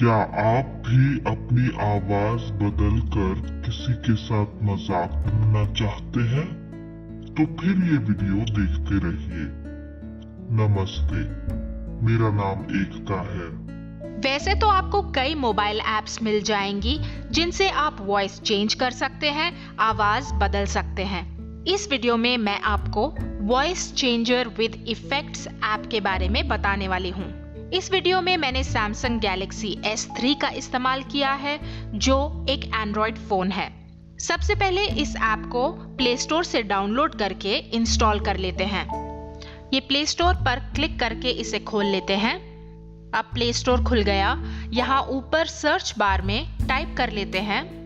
क्या आप भी अपनी आवाज बदलकर किसी के साथ मजाक करना चाहते हैं? तो फिर ये वीडियो देखते रहिए। नमस्ते, मेरा नाम एकता है। वैसे तो आपको कई मोबाइल ऐप्स मिल जाएंगी जिनसे आप वॉइस चेंज कर सकते हैं, आवाज बदल सकते हैं। इस वीडियो में मैं आपको voice changer with effects app के बारे में बताने वाली हूँ। इस वीडियो में मैंने सैमसंग गैलेक्सी S3 का इस्तेमाल किया है, जो एक एंड्रॉयड फोन है। सबसे पहले इस ऐप को प्ले स्टोर से डाउनलोड करके इंस्टॉल कर लेते हैं। ये प्ले स्टोर पर क्लिक करके इसे खोल लेते हैं। अब प्ले स्टोर खुल गया। यहाँ ऊपर सर्च बार में टाइप कर लेते हैं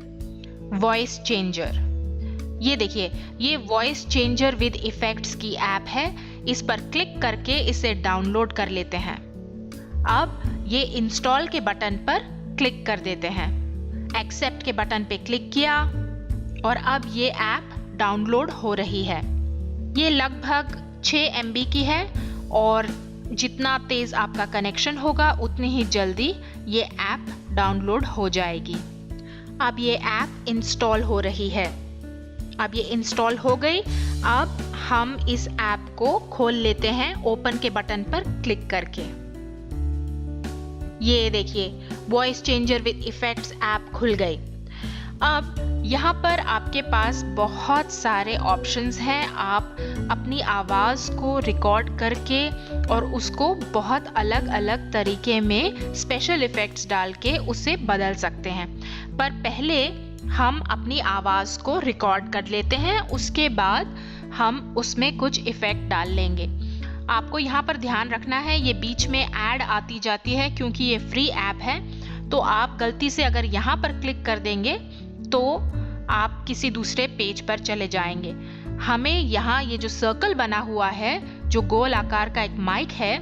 वॉइस चेंजर। ये देखिए, ये वॉइस चेंजर विद इफेक्ट्स की ऐप है। इस पर क्लिक करके इसे डाउनलोड कर लेते हैं। अब ये इंस्टॉल के बटन पर क्लिक कर देते हैं। एक्सेप्ट के बटन पे क्लिक किया और अब ये ऐप डाउनलोड हो रही है। ये लगभग 6 MB की है और जितना तेज आपका कनेक्शन होगा उतनी ही जल्दी ये ऐप डाउनलोड हो जाएगी। अब ये ऐप इंस्टॉल हो रही है। अब ये इंस्टॉल हो गई। अब हम इस ऐप को खोल लेते हैं ओपन के बटन पर क्लिक करके। ये देखिए, voice changer with effects app खुल गई। अब यहाँ पर आपके पास बहुत सारे ऑप्शंस हैं। आप अपनी आवाज़ को रिकॉर्ड करके और उसको बहुत अलग अलग तरीके में स्पेशल इफेक्ट्स डाल के उसे बदल सकते हैं। पर पहले हम अपनी आवाज़ को रिकॉर्ड कर लेते हैं, उसके बाद हम उसमें कुछ इफेक्ट डाल लेंगे। आपको यहाँ पर ध्यान रखना है, ये बीच में ऐड आती जाती है क्योंकि ये फ्री ऐप है। तो आप गलती से अगर यहाँ पर क्लिक कर देंगे तो आप किसी दूसरे पेज पर चले जाएंगे। हमें यहाँ ये जो सर्कल बना हुआ है, जो गोल आकार का एक माइक है,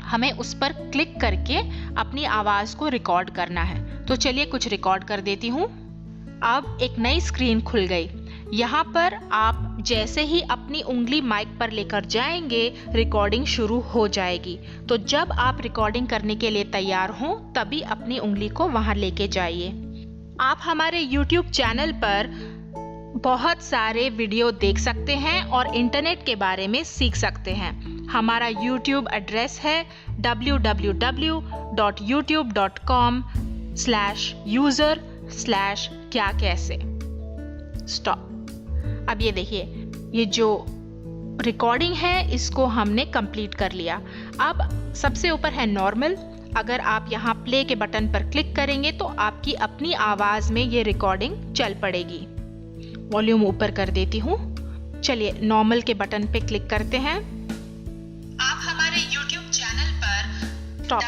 हमें उस पर क्लिक करके अपनी आवाज़ को रिकॉर्ड करना है। तो चलिए कुछ रिकॉर्ड कर देती हूँ। अब एक नई स्क्रीन खुल गई। यहाँ पर आप जैसे ही अपनी उंगली माइक पर लेकर जाएंगे, रिकॉर्डिंग शुरू हो जाएगी। तो जब आप रिकॉर्डिंग करने के लिए तैयार हों, तभी अपनी उंगली को वहाँ लेके जाइए। आप हमारे YouTube चैनल पर बहुत सारे वीडियो देख सकते हैं और इंटरनेट के बारे में सीख सकते हैं। हमारा YouTube एड्रेस है www.youtube.com/user/क्या-कैसे। स्टॉप। अब ये देखिए, ये जो रिकॉर्डिंग है इसको हमने कंप्लीट कर लिया। अब सबसे ऊपर है नॉर्मल। अगर आप यहाँ प्ले के बटन पर क्लिक करेंगे तो आपकी अपनी आवाज में ये रिकॉर्डिंग चल पड़ेगी। वॉल्यूम ऊपर कर देती हूँ। चलिए नॉर्मल के बटन पे क्लिक करते हैं। आप हमारे YouTube चैनल पर स्टॉप।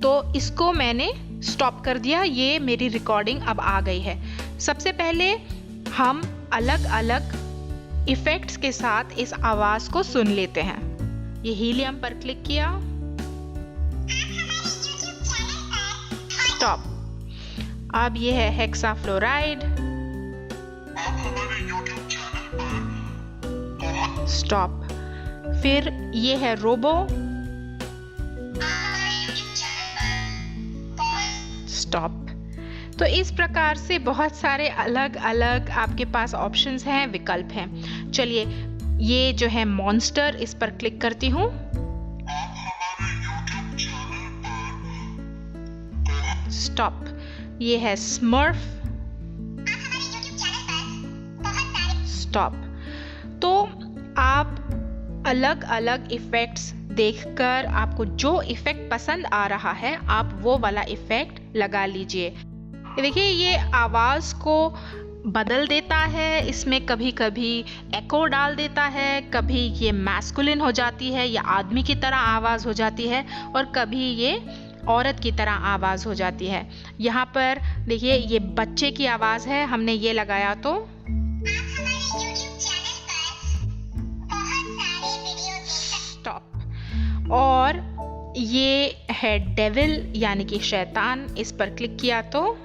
तो इसको मैंने स्टॉप कर दिया। ये मेरी रिकॉर्डिंग अब आ गई है। सबसे पहले हम अलग अलग इफेक्ट्स के साथ इस आवाज को सुन लेते हैं। ये हीलियम पर क्लिक किया। स्टॉप। अब ये है हेक्साफ्लोराइड। स्टॉप। फिर ये है रोबो। स्टॉप। तो इस प्रकार से बहुत सारे अलग अलग आपके पास ऑप्शंस हैं, विकल्प हैं। चलिए ये जो है मॉन्स्टर, इस पर क्लिक करती हूँ। स्टॉप। ये है स्मर्फ। स्टॉप। तो आप अलग अलग इफेक्ट्स देखकर आपको जो इफेक्ट पसंद आ रहा है, आप वो वाला इफेक्ट लगा लीजिए। देखिए, ये आवाज़ को बदल देता है। इसमें कभी कभी एको डाल देता है, कभी ये मैस्कुलिन हो जाती है या आदमी की तरह आवाज़ हो जाती है, और कभी ये औरत की तरह आवाज़ हो जाती है। यहाँ पर देखिए, ये बच्चे की आवाज़ है, हमने ये लगाया तो स्टॉप। और ये है डेविल यानी कि शैतान, इस पर क्लिक किया तो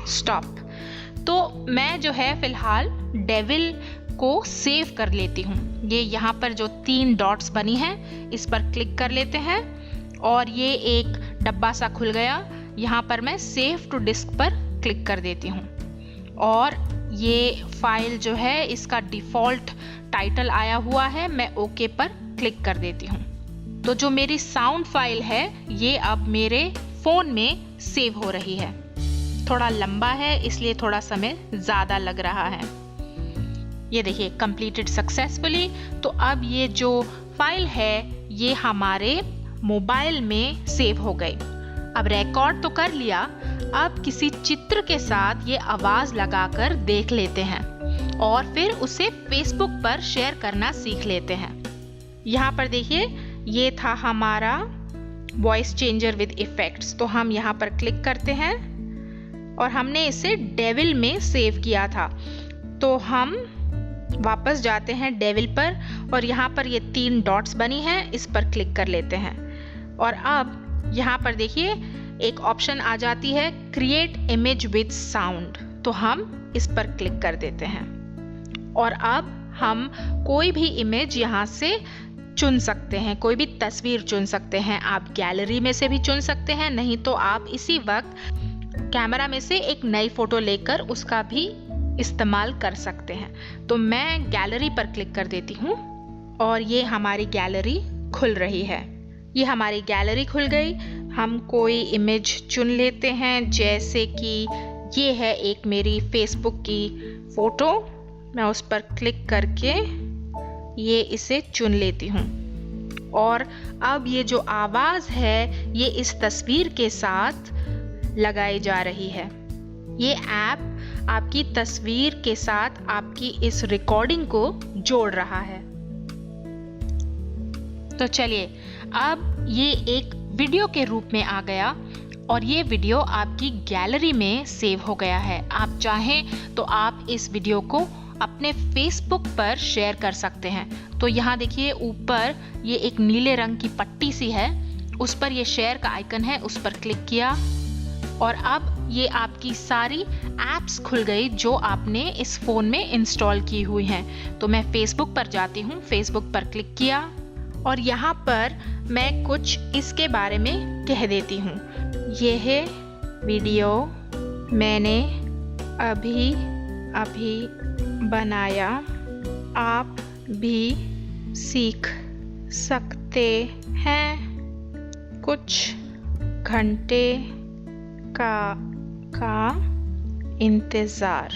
स्टॉप। तो मैं जो है फिलहाल डेविल को सेव कर लेती हूँ। ये यहाँ पर जो 3 डॉट्स बनी हैं, इस पर क्लिक कर लेते हैं। और ये एक डब्बा सा खुल गया। यहाँ पर मैं सेव टू डिस्क पर क्लिक कर देती हूँ और ये फाइल जो है इसका डिफ़ॉल्ट टाइटल आया हुआ है, मैं ओके पर क्लिक कर देती हूँ। तो जो मेरी साउंड फाइल है ये अब मेरे फ़ोन में सेव हो रही है। थोड़ा लंबा है इसलिए थोड़ा समय ज़्यादा लग रहा है। ये देखिए कंप्लीटेड सक्सेसफुली। तो अब ये जो फाइल है ये हमारे मोबाइल में सेव हो गई। अब रिकॉर्ड तो कर लिया, अब किसी चित्र के साथ ये आवाज लगाकर देख लेते हैं और फिर उसे फेसबुक पर शेयर करना सीख लेते हैं। यहाँ पर देखिए ये था हमारा वॉइस चेंजर विद इफेक्ट्स। तो हम यहाँ पर क्लिक करते हैं और हमने इसे डेविल में सेव किया था। तो हम वापस जाते हैं डेविल पर और यहाँ पर ये 3 डॉट्स बनी हैं, इस पर क्लिक कर लेते हैं और अब यहाँ पर देखिए एक ऑप्शन आ जाती है क्रिएट इमेज विद साउंड। तो हम इस पर क्लिक कर देते हैं और अब हम कोई भी इमेज यहाँ से चुन सकते हैं, कोई भी तस्वीर चुन सकते हैं। आप गैलरी में से भी चुन सकते हैं, नहीं तो आप इसी वक्त कैमरा में से एक नई फोटो लेकर उसका भी इस्तेमाल कर सकते हैं। तो मैं गैलरी पर क्लिक कर देती हूँ और ये हमारी गैलरी खुल रही है। ये हमारी गैलरी खुल गई। हम कोई इमेज चुन लेते हैं, जैसे कि ये है एक मेरी फेसबुक की फ़ोटो। मैं उस पर क्लिक करके ये इसे चुन लेती हूँ और अब ये जो आवाज़ है ये इस तस्वीर के साथ लगाई जा रही है। ये ऐप आपकी तस्वीर के साथ आपकी इस रिकॉर्डिंग को जोड़ रहा है। तो चलिए अब ये एक वीडियो के रूप में आ गया और ये वीडियो आपकी गैलरी में सेव हो गया है। आप चाहें तो आप इस वीडियो को अपने फेसबुक पर शेयर कर सकते हैं। तो यहाँ देखिए ऊपर ये एक नीले रंग की पट्टी सी है, उस पर ये शेयर का आइकन है, उस पर क्लिक किया और अब ये आपकी सारी ऐप्स खुल गई जो आपने इस फ़ोन में इंस्टॉल की हुई हैं। तो मैं फेसबुक पर जाती हूँ, फेसबुक पर क्लिक किया और यहाँ पर मैं कुछ इसके बारे में कह देती हूँ। यह वीडियो मैंने अभी बनाया, आप भी सीख सकते हैं। कुछ घंटे का इंतज़ार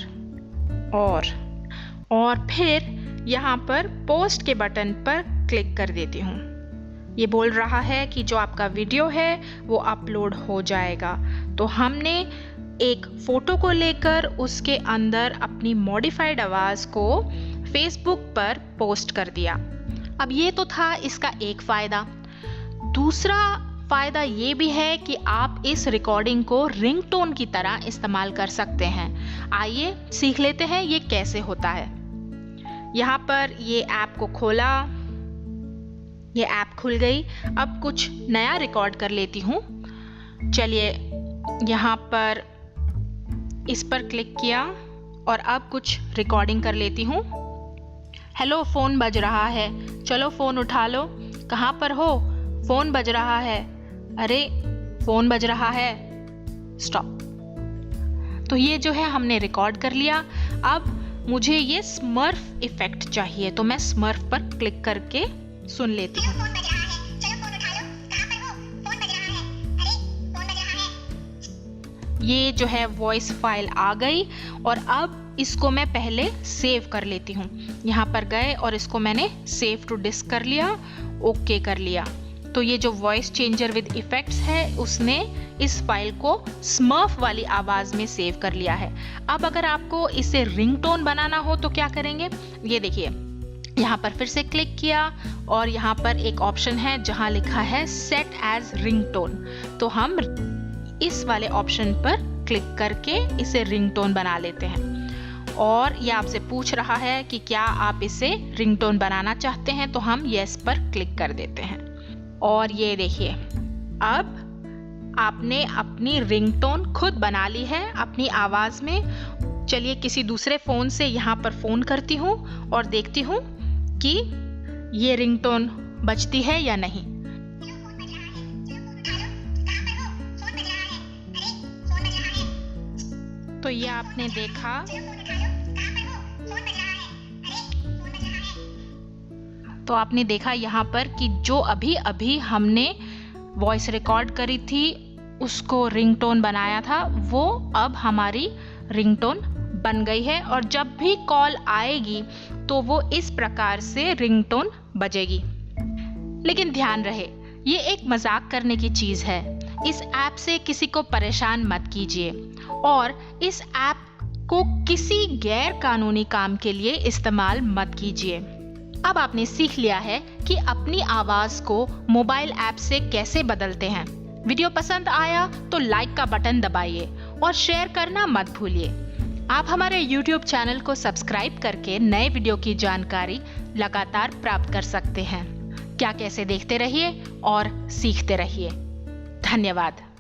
और फिर यहाँ पर पोस्ट के बटन पर क्लिक कर देती हूँ। ये बोल रहा है कि जो आपका वीडियो है वो अपलोड हो जाएगा। तो हमने एक फ़ोटो को लेकर उसके अंदर अपनी मॉडिफाइड आवाज़ को फेसबुक पर पोस्ट कर दिया। अब ये तो था इसका एक फ़ायदा। दूसरा फ़ायदा ये भी है कि आप इस रिकॉर्डिंग को रिंगटोन की तरह इस्तेमाल कर सकते हैं। आइए सीख लेते हैं ये कैसे होता है। यहाँ पर ये ऐप को खोला, ये ऐप खुल गई। अब कुछ नया रिकॉर्ड कर लेती हूँ। चलिए यहाँ पर इस पर क्लिक किया और अब कुछ रिकॉर्डिंग कर लेती हूँ। हेलो, फ़ोन बज रहा है, चलो फ़ोन उठा लो। कहाँ पर हो? फ़ोन बज रहा है। अरे फ़ोन बज रहा है, स्टॉप। तो ये जो है हमने रिकॉर्ड कर लिया। अब मुझे ये स्मर्फ इफेक्ट चाहिए, तो मैं स्मर्फ पर क्लिक करके सुन लेती हूँ। ये जो है वॉइस फाइल आ गई और अब इसको मैं पहले सेव कर लेती हूँ। यहाँ पर गए और इसको मैंने सेव टू डिस्क कर लिया, ओके कर लिया। तो ये जो वॉइस चेंजर विद इफेक्ट्स है उसने इस फाइल को स्मर्फ वाली आवाज़ में सेव कर लिया है। अब अगर आपको इसे रिंगटोन बनाना हो तो क्या करेंगे? ये देखिए यहाँ पर फिर से क्लिक किया और यहाँ पर एक ऑप्शन है जहाँ लिखा है सेट एज रिंगटोन। तो हम इस वाले ऑप्शन पर क्लिक करके इसे रिंगटोन बना लेते हैं और ये आपसे पूछ रहा है कि क्या आप इसे रिंगटोन बनाना चाहते हैं, तो हम यस पर क्लिक कर देते हैं। और ये देखिए अब आपने अपनी रिंगटोन खुद बना ली है अपनी आवाज़ में। चलिए किसी दूसरे फ़ोन से यहाँ पर फ़ोन करती हूँ और देखती हूँ कि ये रिंगटोन बजती है या नहीं। ये आपने देखा यहाँ पर कि जो अभी अभी हमने वॉइस रिकॉर्ड करी थी, उसको रिंगटोन बनाया था, वो अब हमारी रिंगटोन बन गई है और जब भी कॉल आएगी तो वो इस प्रकार से रिंगटोन बजेगी। लेकिन ध्यान रहे, ये एक मजाक करने की चीज है। इस ऐप से किसी को परेशान मत कीजिए और इस ऐप को किसी गैर कानूनी काम के लिए इस्तेमाल मत कीजिए। अब आपने सीख लिया है कि अपनी आवाज को मोबाइल ऐप से कैसे बदलते हैं। वीडियो पसंद आया तो लाइक का बटन दबाइए और शेयर करना मत भूलिए। आप हमारे YouTube चैनल को सब्सक्राइब करके नए वीडियो की जानकारी लगातार प्राप्त कर सकते हैं। क्या कैसे देखते रहिए और सीखते रहिए। धन्यवाद।